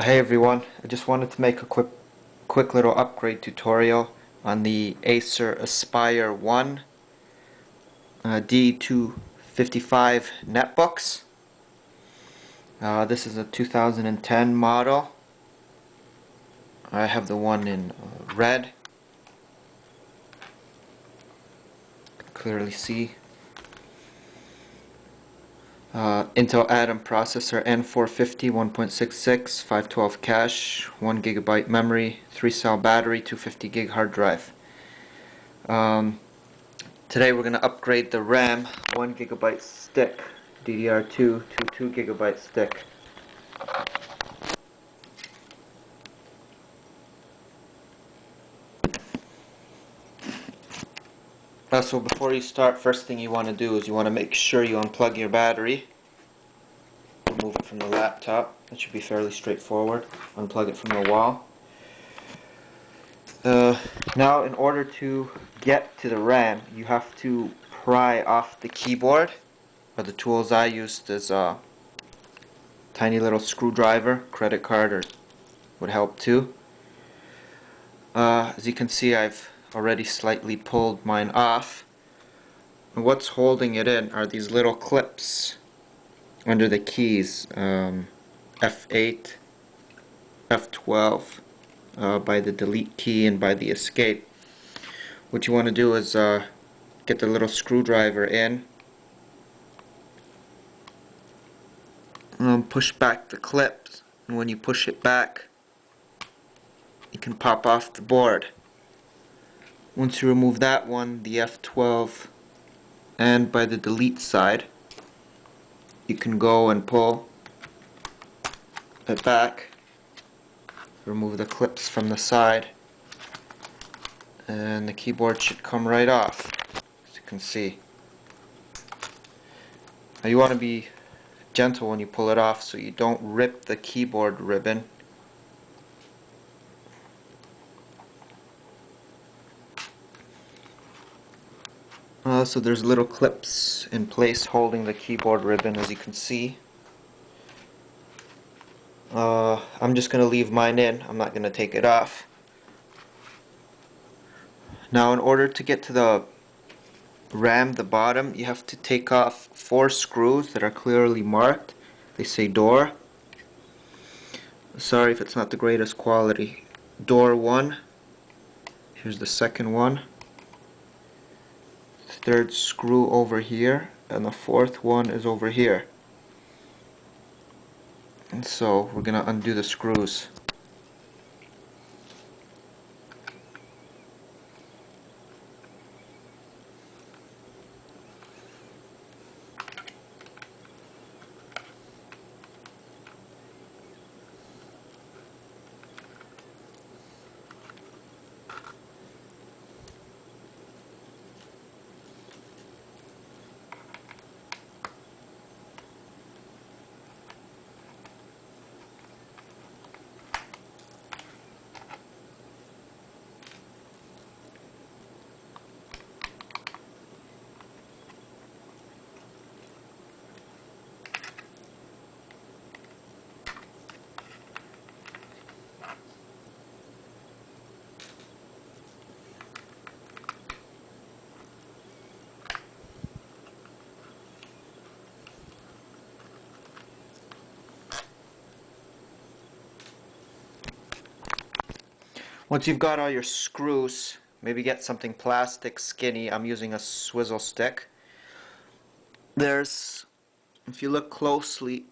Hey everyone, I just wanted to make a quick little upgrade tutorial on the Acer Aspire One D255 netbooks. This is a 2010 model. I have the one in red. You can clearly see. Intel Atom processor N450 1.66 512 cache, 1 GB memory, 3-cell battery, 250 gig hard drive. Today we're going to upgrade the RAM, 1 GB stick, DDR2 to 2 GB stick. So before you start, first thing you want to do is you want to make sure you unplug your battery. Remove it from the laptop. That should be fairly straightforward. Unplug it from the wall. Now in order to get to the RAM, you have to pry off the keyboard. Or the tools I used is a tiny little screwdriver, credit card or would help too. As you can see, I've already slightly pulled mine off. And what's holding it in are these little clips under the keys, F8, F12, by the delete key and by the escape. What you want to do is get the little screwdriver in, push back the clips, and when you push it back, you can pop off the board. Once you remove that one, the F12, and by the delete side, you can go and pull it back, remove the clips from the side, and the keyboard should come right off, as you can see. Now you want to be gentle when you pull it off so you don't rip the keyboard ribbon. So there's little clips in place holding the keyboard ribbon, as you can see. I'm just going to leave mine in. I'm not going to take it off. Now in order to get to the RAM, the bottom, you have to take off 4 screws that are clearly marked. They say door. Sorry if it's not the greatest quality. Door 1. Here's the second one. Third screw over here, and the fourth one is over here. And so we're going to undo the screws. Once you've got all your screws, maybe get something plastic, skinny. I'm using a swizzle stick. If you look closely,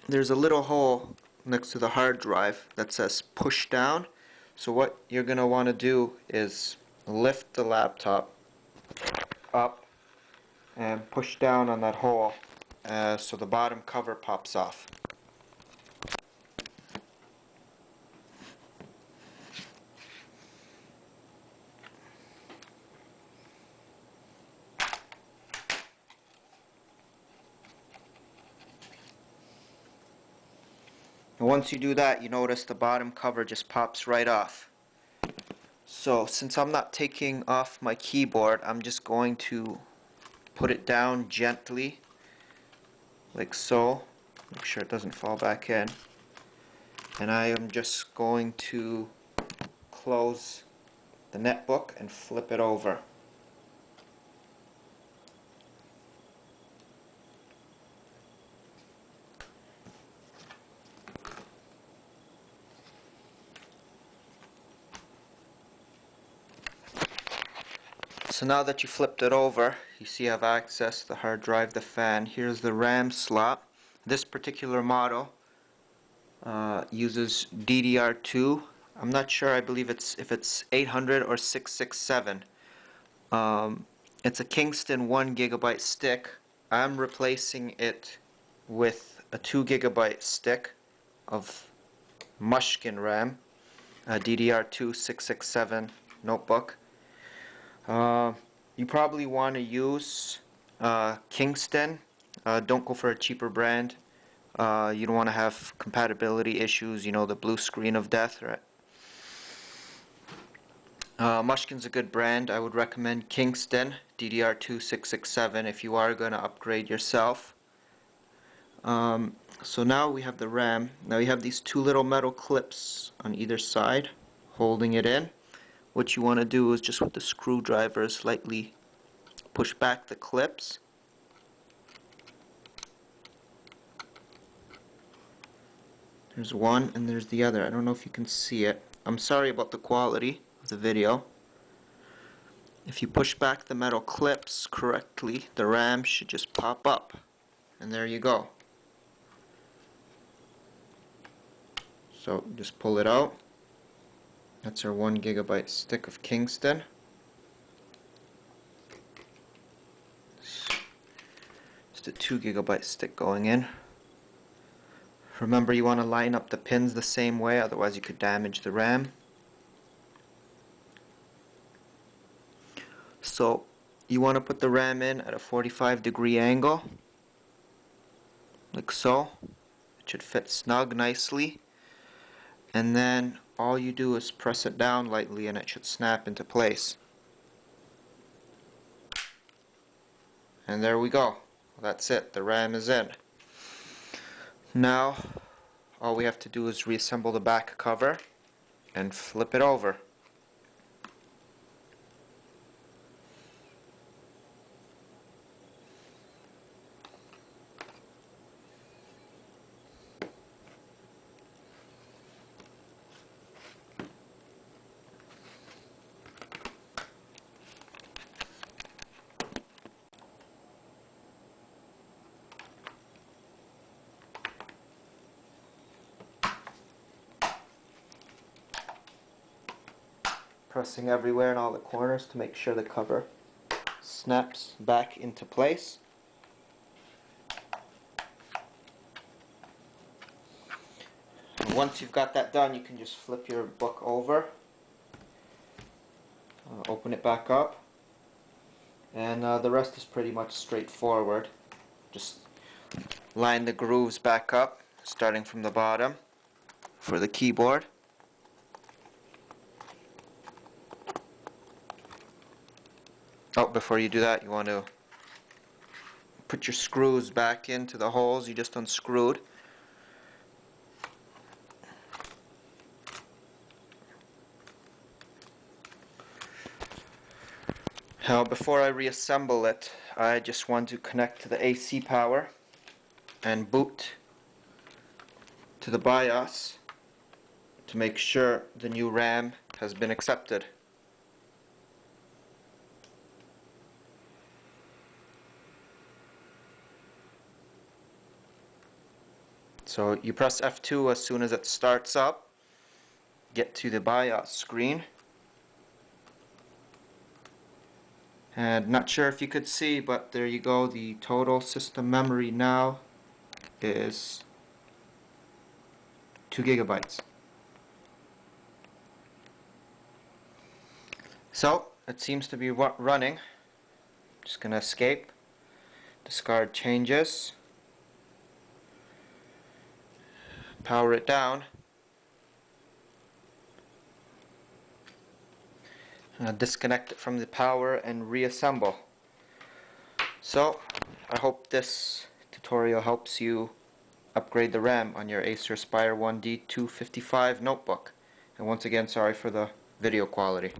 there's a little hole next to the hard drive that says push down. So what you're going to want to do is lift the laptop up and push down on that hole so the bottom cover pops off. And once you do that, you notice the bottom cover just pops right off. So since I'm not taking off my keyboard, I'm just going to put it down gently, like so. Make sure it doesn't fall back in. and I am just going to close the netbook and flip it over. So now that you flipped it over, you see I have access to the hard drive, the fan. Here's the RAM slot. This particular model uses DDR2. I'm not sure, I believe if it's 800 or 667. It's a Kingston 1 gigabyte stick. I'm replacing it with a 2 gigabyte stick of Mushkin RAM, a DDR2 667 notebook. You probably want to use Kingston. Don't go for a cheaper brand. You don't want to have compatibility issues, you know, the blue screen of death, right? Mushkin's a good brand. I would recommend Kingston DDR2 667 if you are going to upgrade yourself. So now we have the RAM. Now you have these two little metal clips on either side holding it in. What you want to do is just with the screwdriver slightly push back the clips. There's one and there's the other. I don't know if you can see it. I'm sorry about the quality of the video. If you push back the metal clips correctly, the RAM should just pop up. And there you go. So just pull it out. That's our 1 gigabyte stick of Kingston. Just a 2 gigabyte stick going in. Remember, you want to line up the pins the same way, otherwise you could damage the RAM. So you want to put the RAM in at a 45-degree angle, like so. It should fit snug nicely. And then all you do is press it down lightly and it should snap into place. And there we go. That's it. The RAM is in. Now all we have to do is reassemble the back cover and flip it over. Pressing everywhere in all the corners to make sure the cover snaps back into place. And once you've got that done, you can just flip your book over, open it back up, and the rest is pretty much straightforward. Just line the grooves back up, starting from the bottom for the keyboard. Oh, before you do that, you want to put your screws back into the holes you just unscrewed. Now, before I reassemble it, I just want to connect to the AC power and boot to the BIOS to make sure the new RAM has been accepted. So you press F2 as soon as it starts up, get to the BIOS screen, and not sure if you could see, but there you go, the total system memory now is 2 gigabytes. So it seems to be running. Just gonna escape, discard changes, power it down, disconnect it from the power and reassemble. So I hope this tutorial helps you upgrade the RAM on your Acer Aspire One D255 notebook. And once again, sorry for the video quality.